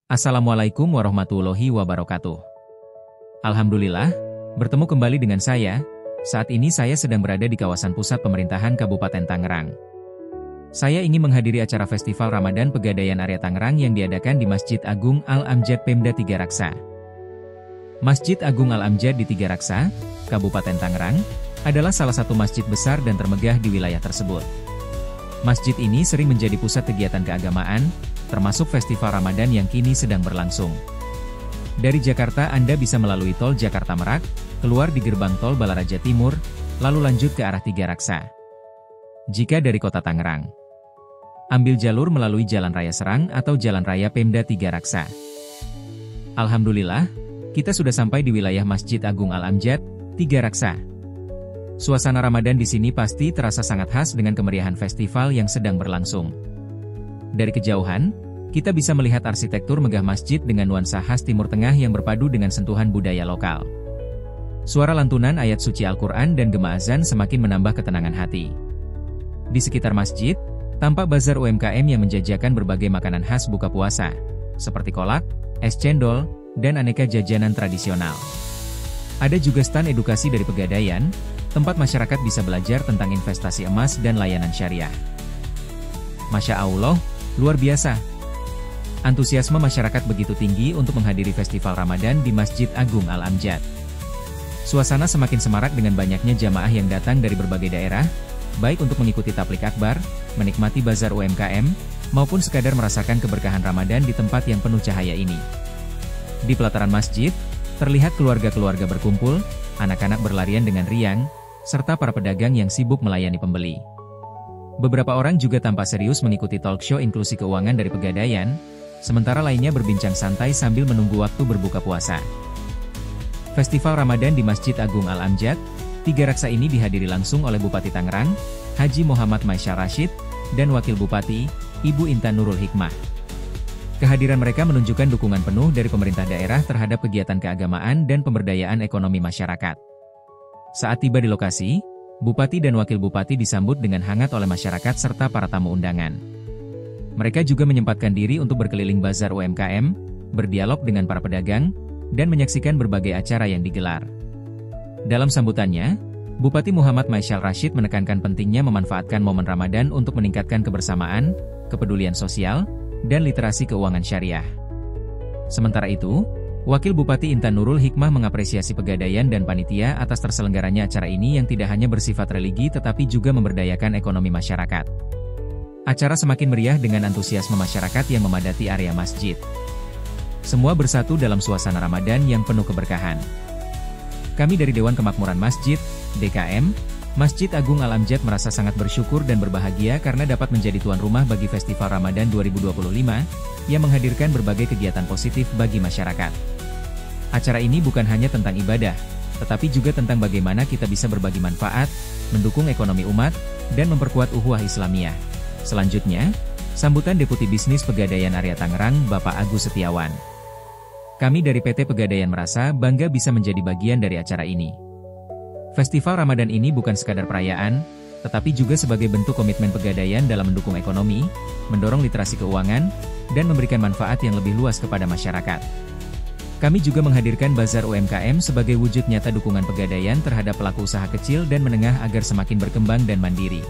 Assalamualaikum warahmatullahi wabarakatuh. Alhamdulillah, bertemu kembali dengan saya. Saat ini saya sedang berada di kawasan pusat pemerintahan Kabupaten Tangerang. Saya ingin menghadiri acara Festival Ramadan Pegadaian Area Tangerang yang diadakan di Masjid Agung Al-Amjad Pemda Tiga Raksa. Masjid Agung Al-Amjad di Tiga Raksa, Kabupaten Tangerang, adalah salah satu masjid besar dan termegah di wilayah tersebut. Masjid ini sering menjadi pusat kegiatan keagamaan, termasuk Festival Ramadan yang kini sedang berlangsung. Dari Jakarta Anda bisa melalui tol Jakarta Merak, keluar di gerbang tol Balaraja Timur, lalu lanjut ke arah Tiga Raksa. Jika dari kota Tangerang, ambil jalur melalui Jalan Raya Serang atau Jalan Raya Pemda Tiga Raksa. Alhamdulillah, kita sudah sampai di wilayah Masjid Agung Al-Amjad, Tiga Raksa. Suasana Ramadan di sini pasti terasa sangat khas dengan kemeriahan festival yang sedang berlangsung. Dari kejauhan, kita bisa melihat arsitektur megah masjid dengan nuansa khas Timur Tengah yang berpadu dengan sentuhan budaya lokal. Suara lantunan ayat suci Al-Quran dan gema azan semakin menambah ketenangan hati. Di sekitar masjid, tampak bazar UMKM yang menjajakan berbagai makanan khas buka puasa, seperti kolak, es cendol, dan aneka jajanan tradisional. Ada juga stand edukasi dari Pegadaian, tempat masyarakat bisa belajar tentang investasi emas dan layanan syariah. Masya Allah, luar biasa. Antusiasme masyarakat begitu tinggi untuk menghadiri Festival Ramadan di Masjid Agung Al-Amjad. Suasana semakin semarak dengan banyaknya jamaah yang datang dari berbagai daerah, baik untuk mengikuti tablik akbar, menikmati bazar UMKM, maupun sekadar merasakan keberkahan Ramadan di tempat yang penuh cahaya ini. Di pelataran masjid, terlihat keluarga-keluarga berkumpul, anak-anak berlarian dengan riang, serta para pedagang yang sibuk melayani pembeli. Beberapa orang juga tampak serius mengikuti talk show inklusi keuangan dari Pegadaian, sementara lainnya berbincang santai sambil menunggu waktu berbuka puasa. Festival Ramadan di Masjid Agung Al-Amjad, Tiga Raksa ini dihadiri langsung oleh Bupati Tangerang, Haji Muhammad Maisyal Rashid, dan Wakil Bupati, Ibu Intan Nurul Hikmah. Kehadiran mereka menunjukkan dukungan penuh dari pemerintah daerah terhadap kegiatan keagamaan dan pemberdayaan ekonomi masyarakat. Saat tiba di lokasi, Bupati dan Wakil Bupati disambut dengan hangat oleh masyarakat serta para tamu undangan. Mereka juga menyempatkan diri untuk berkeliling bazar UMKM, berdialog dengan para pedagang, dan menyaksikan berbagai acara yang digelar. Dalam sambutannya, Bupati Muhammad Maisyal Rashid menekankan pentingnya memanfaatkan momen Ramadan untuk meningkatkan kebersamaan, kepedulian sosial, dan literasi keuangan syariah. Sementara itu, Wakil Bupati Intan Nurul Hikmah mengapresiasi Pegadaian dan panitia atas terselenggaranya acara ini yang tidak hanya bersifat religi tetapi juga memberdayakan ekonomi masyarakat. Acara semakin meriah dengan antusiasme masyarakat yang memadati area masjid. Semua bersatu dalam suasana Ramadan yang penuh keberkahan. Kami dari Dewan Kemakmuran Masjid, DKM, Masjid Agung Al-Amjad merasa sangat bersyukur dan berbahagia karena dapat menjadi tuan rumah bagi Festival Ramadan 2025, yang menghadirkan berbagai kegiatan positif bagi masyarakat. Acara ini bukan hanya tentang ibadah, tetapi juga tentang bagaimana kita bisa berbagi manfaat, mendukung ekonomi umat, dan memperkuat ukhuwah Islamiyah. Selanjutnya, sambutan Deputi Bisnis Pegadaian Area Tangerang, Bapak Agus Setiawan. Kami dari PT Pegadaian merasa bangga bisa menjadi bagian dari acara ini. Festival Ramadan ini bukan sekadar perayaan, tetapi juga sebagai bentuk komitmen Pegadaian dalam mendukung ekonomi, mendorong literasi keuangan, dan memberikan manfaat yang lebih luas kepada masyarakat. Kami juga menghadirkan bazar UMKM sebagai wujud nyata dukungan Pegadaian terhadap pelaku usaha kecil dan menengah agar semakin berkembang dan mandiri.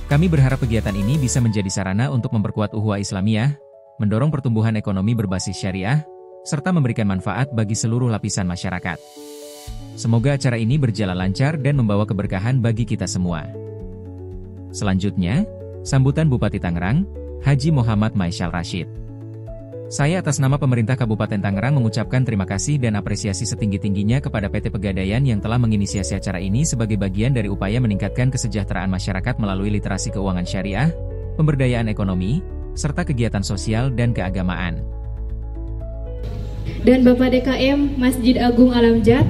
Kami berharap kegiatan ini bisa menjadi sarana untuk memperkuat ukhuwah Islamiyah, mendorong pertumbuhan ekonomi berbasis syariah, serta memberikan manfaat bagi seluruh lapisan masyarakat. Semoga acara ini berjalan lancar dan membawa keberkahan bagi kita semua. Selanjutnya, sambutan Bupati Tangerang, Haji Muhammad Maisyal Rashid. Saya atas nama pemerintah Kabupaten Tangerang mengucapkan terima kasih dan apresiasi setinggi-tingginya kepada PT Pegadaian yang telah menginisiasi acara ini sebagai bagian dari upaya meningkatkan kesejahteraan masyarakat melalui literasi keuangan syariah, pemberdayaan ekonomi, serta kegiatan sosial dan keagamaan. Dan Bapak DKM Masjid Agung Al-Amjad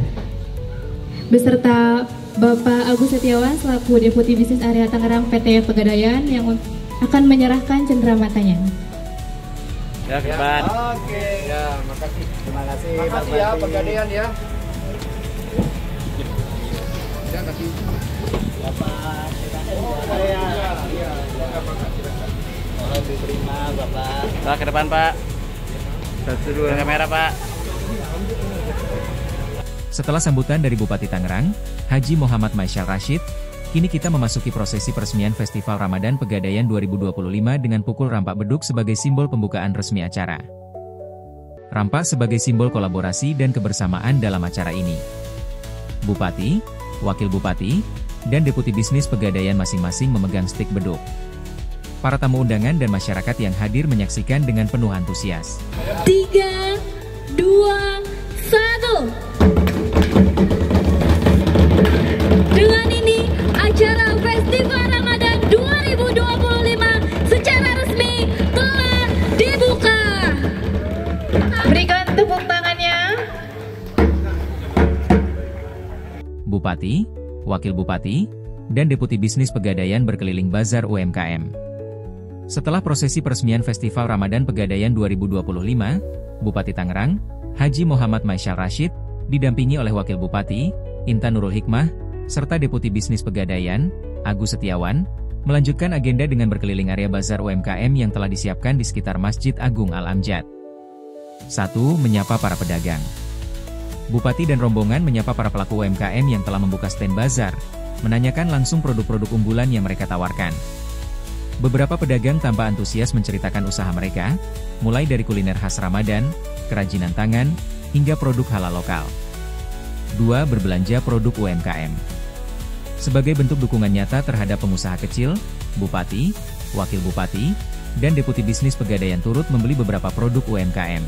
beserta Bapak Agus Setiawan selaku Deputi Bisnis Area Tangerang PT Pegadaian yang akan menyerahkan cenderamata-nya. Ya, ke depan. Oke. Ya, makasih. Terima kasih. Makasih ya Pegadaian ya. Ya, kasih. Bapak, Oh, saya. Iya. Mohon diterima, Bapak. Pak, ke depan, Pak. Satu dua kamera Pak. Setelah sambutan dari Bupati Tangerang, Haji Muhammad Maisyal Rashid, kini kita memasuki prosesi peresmian Festival Ramadan Pegadaian 2025 dengan pukul rampak beduk sebagai simbol pembukaan resmi acara. Rampak sebagai simbol kolaborasi dan kebersamaan dalam acara ini. Bupati, Wakil Bupati, dan Deputi Bisnis Pegadaian masing-masing memegang stik beduk. Para tamu undangan dan masyarakat yang hadir menyaksikan dengan penuh antusias. 3, 2, 1. Dengan ini, acara Festival Ramadan 2025 secara resmi telah dibuka. Berikan tepuk tangannya. Bupati, Wakil Bupati, dan Deputi Bisnis Pegadaian berkeliling bazar UMKM. Setelah prosesi peresmian Festival Ramadan Pegadaian 2025, Bupati Tangerang, Haji Muhammad Maisyal Rashid, didampingi oleh Wakil Bupati, Intan Nurul Hikmah, serta Deputi Bisnis Pegadaian, Agus Setiawan, melanjutkan agenda dengan berkeliling area bazar UMKM yang telah disiapkan di sekitar Masjid Agung Al-Amjad. 1. Menyapa para pedagang. Bupati dan rombongan menyapa para pelaku UMKM yang telah membuka stand bazar, menanyakan langsung produk-produk unggulan yang mereka tawarkan. Beberapa pedagang tanpa antusias menceritakan usaha mereka, mulai dari kuliner khas Ramadan, kerajinan tangan, hingga produk halal lokal. 2. Berbelanja produk UMKM. Sebagai bentuk dukungan nyata terhadap pengusaha kecil, Bupati, Wakil Bupati, dan Deputi Bisnis Pegadaian turut membeli beberapa produk UMKM.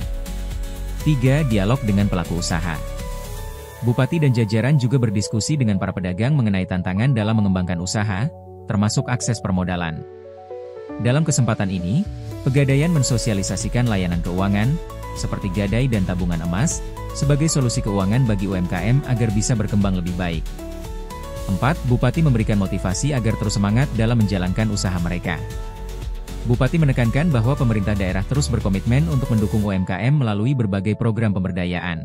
3. Dialog dengan pelaku usaha. Bupati dan jajaran juga berdiskusi dengan para pedagang mengenai tantangan dalam mengembangkan usaha, termasuk akses permodalan. Dalam kesempatan ini, Pegadaian mensosialisasikan layanan keuangan, seperti gadai dan tabungan emas, sebagai solusi keuangan bagi UMKM agar bisa berkembang lebih baik. 4. Bupati memberikan motivasi agar terus semangat dalam menjalankan usaha mereka. Bupati menekankan bahwa pemerintah daerah terus berkomitmen untuk mendukung UMKM melalui berbagai program pemberdayaan.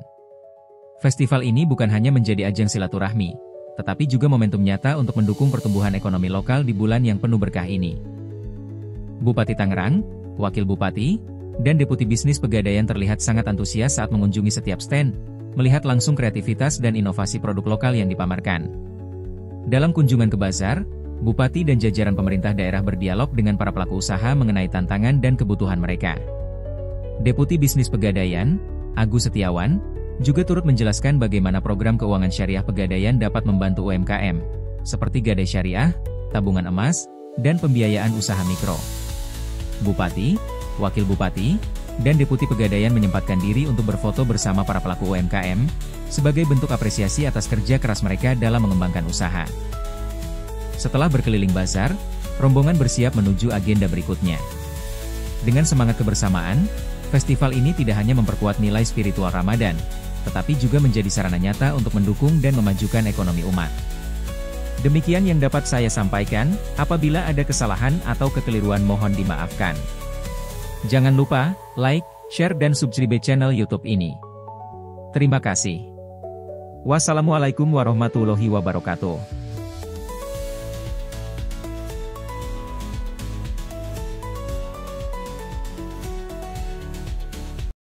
Festival ini bukan hanya menjadi ajang silaturahmi, tetapi juga momentum nyata untuk mendukung pertumbuhan ekonomi lokal di bulan yang penuh berkah ini. Bupati Tangerang, Wakil Bupati, dan Deputi Bisnis Pegadaian terlihat sangat antusias saat mengunjungi setiap stand, melihat langsung kreativitas dan inovasi produk lokal yang dipamerkan. Dalam kunjungan ke bazar, Bupati dan jajaran pemerintah daerah berdialog dengan para pelaku usaha mengenai tantangan dan kebutuhan mereka. Deputi Bisnis Pegadaian, Agus Setiawan, juga turut menjelaskan bagaimana program keuangan syariah Pegadaian dapat membantu UMKM, seperti gadai syariah, tabungan emas, dan pembiayaan usaha mikro. Bupati, Wakil Bupati, dan Deputi Pegadaian menyempatkan diri untuk berfoto bersama para pelaku UMKM, sebagai bentuk apresiasi atas kerja keras mereka dalam mengembangkan usaha. Setelah berkeliling bazar, rombongan bersiap menuju agenda berikutnya. Dengan semangat kebersamaan, festival ini tidak hanya memperkuat nilai spiritual Ramadan, tetapi juga menjadi sarana nyata untuk mendukung dan memajukan ekonomi umat. Demikian yang dapat saya sampaikan, apabila ada kesalahan atau kekeliruan mohon dimaafkan. Jangan lupa, like, share dan subscribe channel YouTube ini. Terima kasih. Wassalamualaikum warahmatullahi wabarakatuh.